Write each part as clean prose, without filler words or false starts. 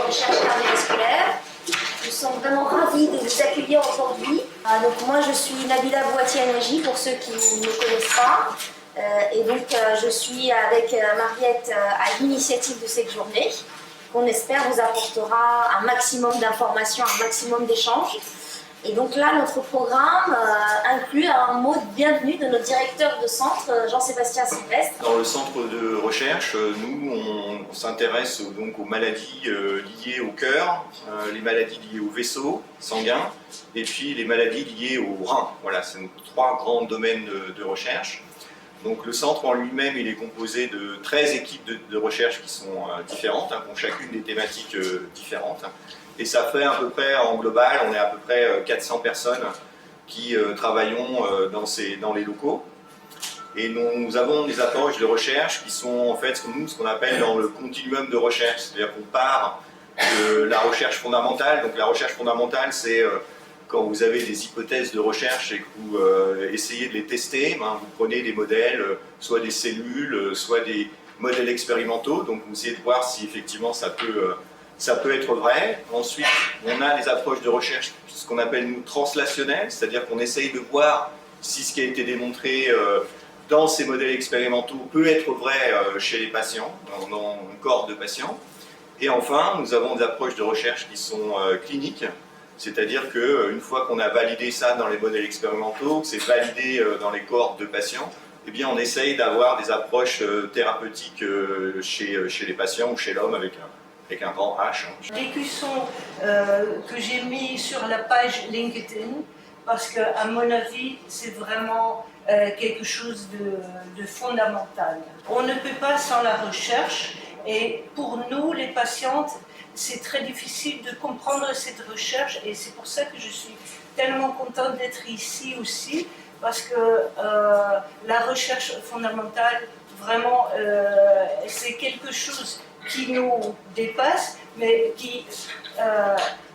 recherche cardiovasculaire. Nous sommes vraiment ravis de vous accueillir aujourd'hui. Donc moi je suis Nabila Bouatier-Nagy pour ceux qui ne me connaissent pas. Et donc je suis avec Mariette à l'initiative de cette journée qu'on espère vous apportera un maximum d'informations, un maximum d'échanges. Et donc là, notre programme inclut un mot de bienvenue de notre directeur de centre, Jean-Sébastien Sylvestre. Dans le centre de recherche, nous, on s'intéresse donc aux maladies liées au cœur, les maladies liées au vaisseau sanguin, et puis les maladies liées au rein. Voilà, c'est nos 3 grands domaines de recherche. Donc le centre en lui-même, il est composé de 13 équipes de recherche qui sont différentes, qui ont chacune des thématiques différentes. Et ça fait à peu près, en global, on est à peu près 400 personnes qui travaillons dans les locaux. Et nous avons des approches de recherche qui sont en fait ce qu'on appelle dans le continuum de recherche. C'est-à-dire qu'on part de la recherche fondamentale. Donc la recherche fondamentale, c'est quand vous avez des hypothèses de recherche et que vous essayez de les tester, vous prenez des modèles, soit des cellules, soit des modèles expérimentaux. Donc vous essayez de voir si effectivement ça peut être vrai. Ensuite, on a des approches de recherche, ce qu'on appelle nous translationnelles, c'est-à-dire qu'on essaye de voir si ce qui a été démontré dans ces modèles expérimentaux peut être vrai chez les patients, dans une cohorte de patients. Et enfin, nous avons des approches de recherche qui sont cliniques, c'est-à-dire qu'une fois qu'on a validé ça dans les modèles expérimentaux, que c'est validé dans les cohortes de patients, eh bien on essaye d'avoir des approches thérapeutiques chez les patients ou chez l'homme avec un grand H. L'écusson que j'ai mis sur la page LinkedIn, parce qu'à mon avis, c'est vraiment quelque chose de fondamental. On ne peut pas sans la recherche, et pour nous, les patientes, c'est très difficile de comprendre cette recherche, et c'est pour ça que je suis tellement contente d'être ici aussi, parce que la recherche fondamentale, vraiment, c'est quelque chose qui nous dépasse, mais qui,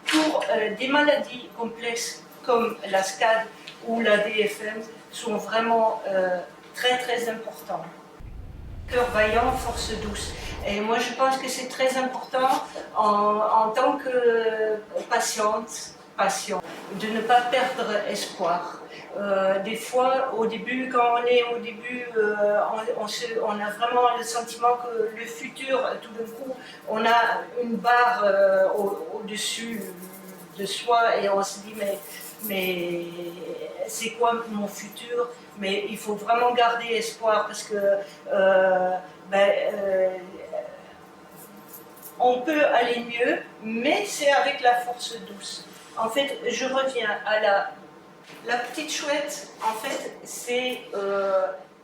pour des maladies complexes comme la SCAD ou la DFM, sont vraiment très très importants. Cœur vaillant, force douce. Et moi je pense que c'est très important en tant que patient, de ne pas perdre espoir. Des fois, au début, quand on est au début, on a vraiment le sentiment que le futur, tout d'un coup, on a une barre au-dessus de soi et on se dit mais c'est quoi mon futur? Mais il faut vraiment garder espoir parce que on peut aller mieux, mais c'est avec la force douce. En fait, je reviens à la petite chouette, en fait, c'est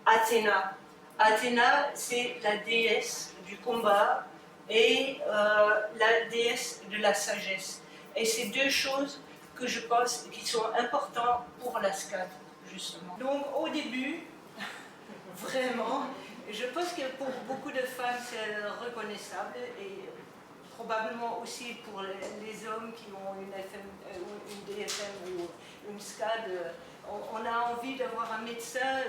Athéna. Athéna, c'est la déesse du combat et la déesse de la sagesse. Et c'est 2 choses que je pense qui sont importantes pour la SCAD, justement. Donc au début, vraiment, je pense que pour beaucoup de femmes c'est reconnaissable et probablement aussi pour les hommes qui ont une DFM ou une SCAD, on a envie d'avoir un médecin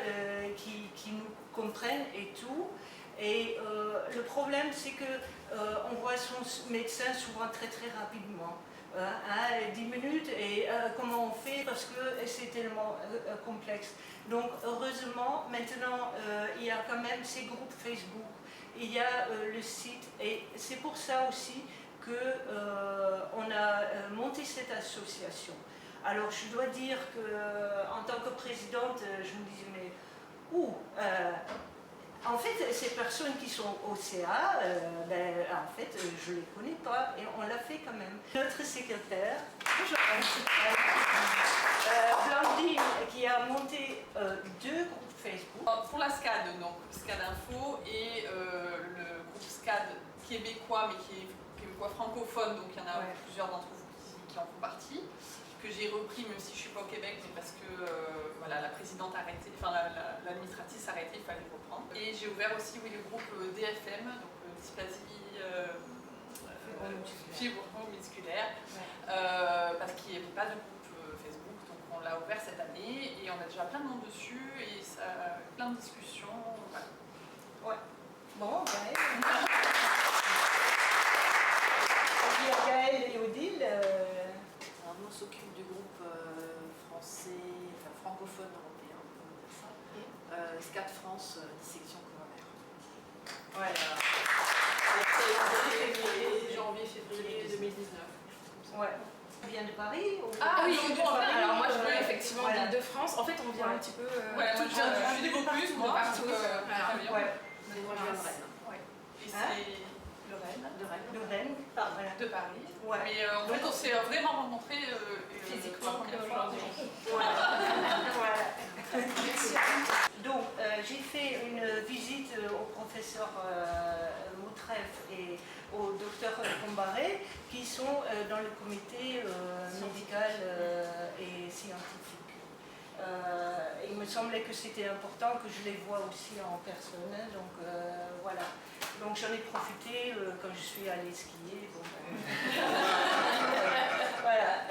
qui nous comprenne et tout. Et le problème c'est qu'on voit son médecin souvent très très rapidement. 10 minutes et comment on fait parce que c'est tellement complexe. Donc heureusement maintenant il y a quand même ces groupes Facebook, il y a le site et c'est pour ça aussi qu'on a monté cette association. Alors je dois dire qu'en tant que présidente je me disais mais en fait, ces personnes qui sont au CA, en fait, je ne les connais pas et on l'a fait quand même. Notre secrétaire, Blandine, qui a monté 2 groupes Facebook. Pour la SCAD, donc SCAD Info et le groupe SCAD québécois, mais qui est québécois francophone, donc il y en a plusieurs d'entre vous qui en font partie, que j'ai repris même si je ne suis pas au Québec, mais parce que voilà, la présidente a arrêté, enfin l'administratrice a arrêté, il fallait reprendre. Et j'ai ouvert aussi le groupe DFM, donc dysplasie fibromusculaire, parce qu'il n'y avait pas de groupe Facebook, donc on l'a ouvert cette année et on a déjà plein de monde dessus et ça, plein de discussions. Voilà. Ouais. Bon, bien. viens un petit peu. Ouais, moi je suis des Vaucluse, moi, partout. donc, très bien. Ouais. Mais moi, je viens de Rennes. Ouais. Et Hein? c'est Lorraine. De Rennes. De Rennes, voilà. De Paris. Ouais. Mais en fait, on s'est vraiment rencontrés Physiquement pour la première fois. qu'aujourd'hui. Voilà. Donc, j'ai fait une visite au professeur Moutreff et au docteur Combaré, qui sont dans le comité médical et scientifique. Il me semblait que c'était important que je les vois aussi en personne, donc voilà. Donc j'en ai profité quand je suis allée skier. Bon, voilà.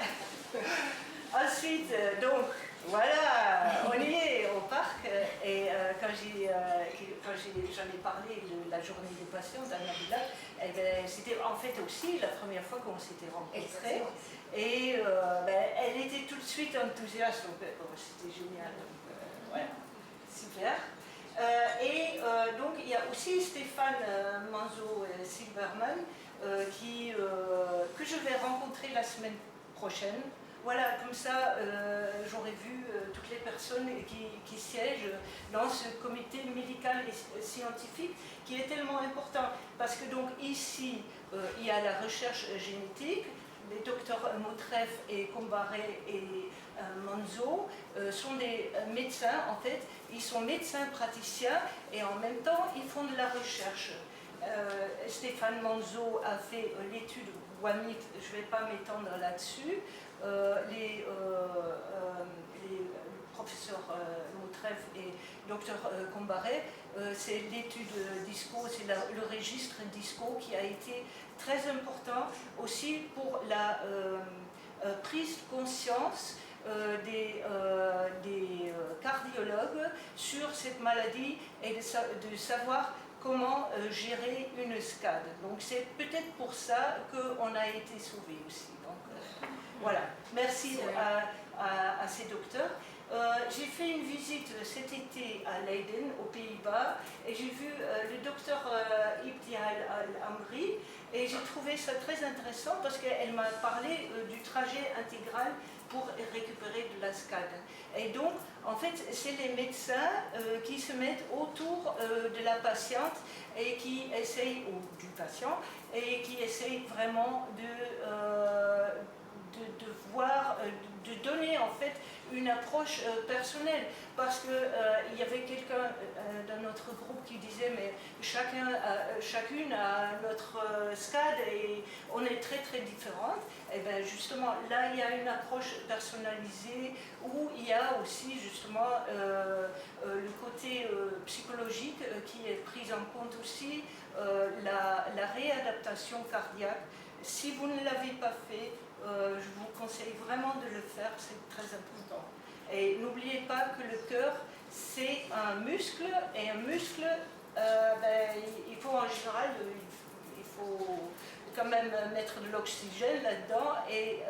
Ensuite, donc, voilà, on y est au parc et quand j'en ai parlé de la journée des patients à Nabila, eh ben, c'était en fait aussi la première fois qu'on s'était rencontrés et elle était tout de suite enthousiaste, donc c'était génial, donc voilà, super. Donc il y a aussi Stéphane Manzo-Silberman que je vais rencontrer la semaine prochaine. Voilà, comme ça, j'aurais vu toutes les personnes qui siègent dans ce comité médical et scientifique qui est tellement important. Parce que donc ici, il y a la recherche génétique. Les docteurs Moutreff et Combaré et Manzo sont des médecins, en fait. Ils sont médecins praticiens et en même temps, ils font de la recherche. Stéphane Manzo a fait l'étude WAMIT, je ne vais pas m'étendre là-dessus. Les professeurs Moutreff et Dr Combaré, c'est l'étude DISCO, c'est le registre DISCO qui a été très important aussi pour la prise de conscience des cardiologues sur cette maladie et de savoir comment gérer une SCAD. Donc c'est peut-être pour ça qu'on a été sauvés aussi. Donc, voilà, merci à ces docteurs. J'ai fait une visite cet été à Leiden, aux Pays-Bas, et j'ai vu le docteur Ibtihal Al-Amri, et j'ai trouvé ça très intéressant parce qu'elle m'a parlé du trajet intégral pour récupérer de la SCAD. Et donc, en fait, c'est les médecins qui se mettent autour de la patiente et qui essayent, ou du patient, et qui essayent vraiment de voir, de donner en fait une approche personnelle, parce que il y avait quelqu'un dans notre groupe qui disait mais chacune a notre SCAD et on est très très différentes. Et bien justement là il y a une approche personnalisée où il y a aussi justement le côté psychologique qui est pris en compte aussi, la réadaptation cardiaque. Si vous ne l'avez pas fait, je vous conseille vraiment de le faire, c'est très important. Et n'oubliez pas que le cœur, c'est un muscle, et un muscle, il faut en général, il faut quand même mettre de l'oxygène là-dedans, et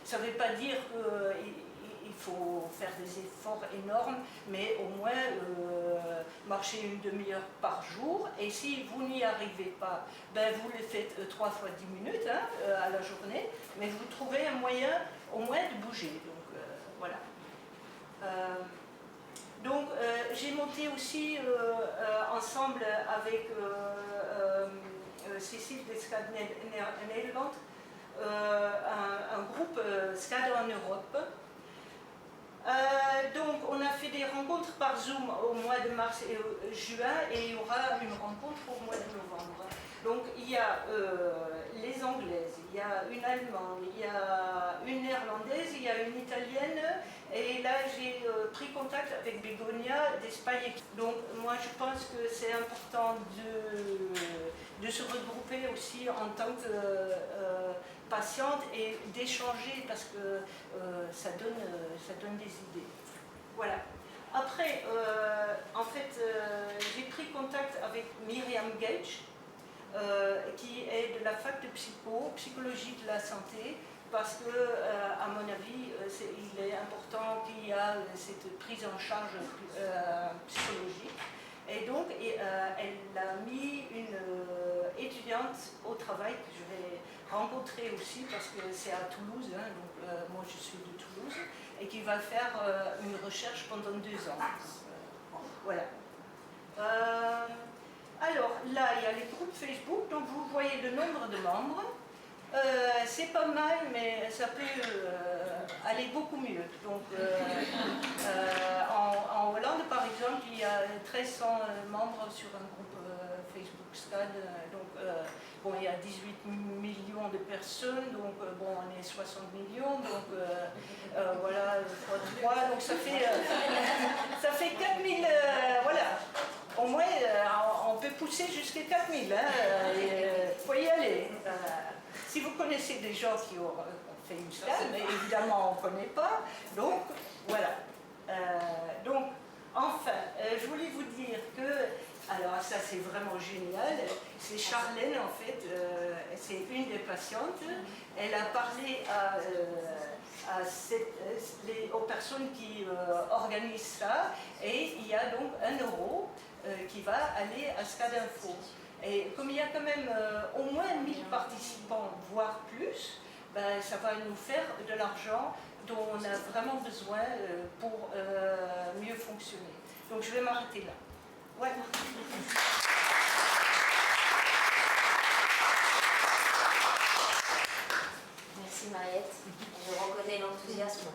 ça ne veut pas dire qu'il faut faire des efforts énormes, mais au moins marcher une demi-heure par jour. Et si vous n'y arrivez pas, vous le faites 3 fois 10 minutes à la journée, mais vous trouvez un moyen au moins de bouger. Donc voilà. Donc j'ai monté aussi ensemble avec Cécile de SCAD Nederland un groupe SCAD en Europe. Donc on a fait des rencontres par Zoom au mois de mars et juin, et il y aura une rencontre au mois de novembre. Donc il y a les Anglaises, il y a une Allemande, il y a une Néerlandaise, il y a une Italienne, et là j'ai pris contact avec Begonia d'Espagne. Donc moi je pense que c'est important de se regrouper aussi en tant que patiente et d'échanger, parce que ça donne des idées. Voilà. Après, en fait, j'ai pris contact avec Myriam Gage, qui est de la fac de psychologie de la santé, parce que, à mon avis, il est important qu'il y ait cette prise en charge psychologique. Et donc, elle a mis une étudiante au travail que je vais rencontrer aussi, parce que c'est à Toulouse, donc moi je suis de Toulouse. et qui va faire une recherche pendant 2 ans. Voilà. Alors là, il y a les groupes Facebook, donc vous voyez le nombre de membres. C'est pas mal, mais ça peut aller beaucoup mieux. Donc, en Hollande, par exemple, il y a 1300 membres sur un groupe Facebook SCAD. Donc, bon, il y a 18 millions de personnes, donc bon, on est 60 millions, donc voilà, fois 3, donc ça fait 4000, voilà. Au moins, on peut pousser jusqu'à 4000, hein, faut y aller. Si vous connaissez des gens qui ont fait une SCAD, mais évidemment on ne connaît pas, donc voilà. Donc, enfin, je voulais vous dire que, alors ça c'est vraiment génial, c'est Charlène en fait, c'est une des patientes, elle a parlé aux personnes qui organisent ça, et il y a donc 1 euro qui va aller à SCAD Info. Et comme il y a quand même au moins 1000 participants, voire plus, ben, ça va nous faire de l'argent dont on a vraiment besoin pour mieux fonctionner. Donc je vais m'arrêter là. Ouais. Merci Mariette, je reconnais l'enthousiasme.